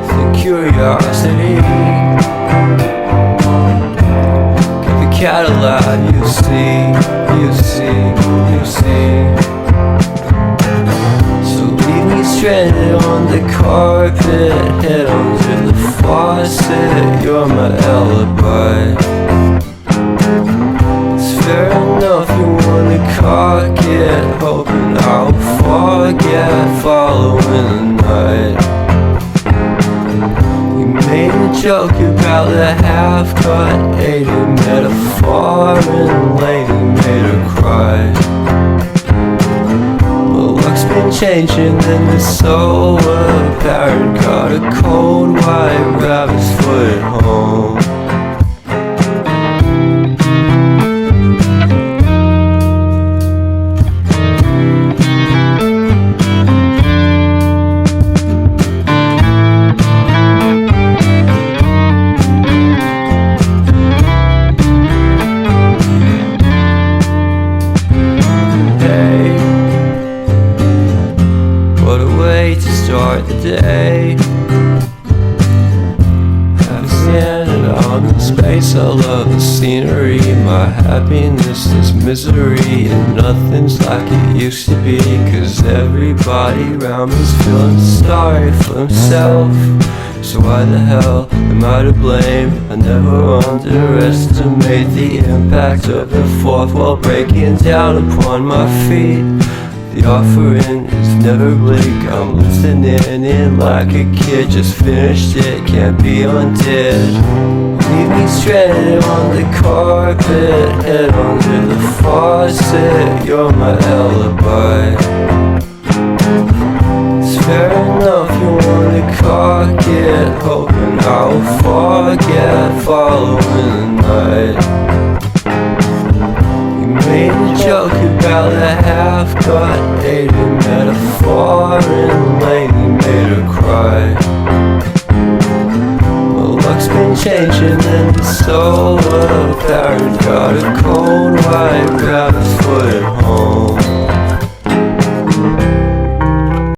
the curiosity. Give a cat a laugh, you see. So leave me stranded on the carpet, head under the faucet. You're my alibi. It's fair enough, you wanna cock it, hoping I'll forget following the night. You made a joke about the half-cut, ate a metaphor and later made her cry. Well, luck's been changing and it's so apparent. Got a cold white rabbit's foot at home. Start the day, have standing out in space. I love the scenery. My happiness is misery, and nothing's like it used to be. Cause everybody around me's feeling sorry for himself. So why the hell am I to blame? I never underestimate the impact of the fourth wall breaking down upon my feet. The offering is never bleak. I'm listening in like a kid. Just finished it, can't be undid. Leave me stranded on the carpet, head under the faucet. You're my alibi. It's fair enough, you wanna cock it, hoping I'll forget following the night. Made a joke about the half-cut, ate a metaphor and later made her cry. Well, luck's been changing and it's so apparent. Got a cold white rabbit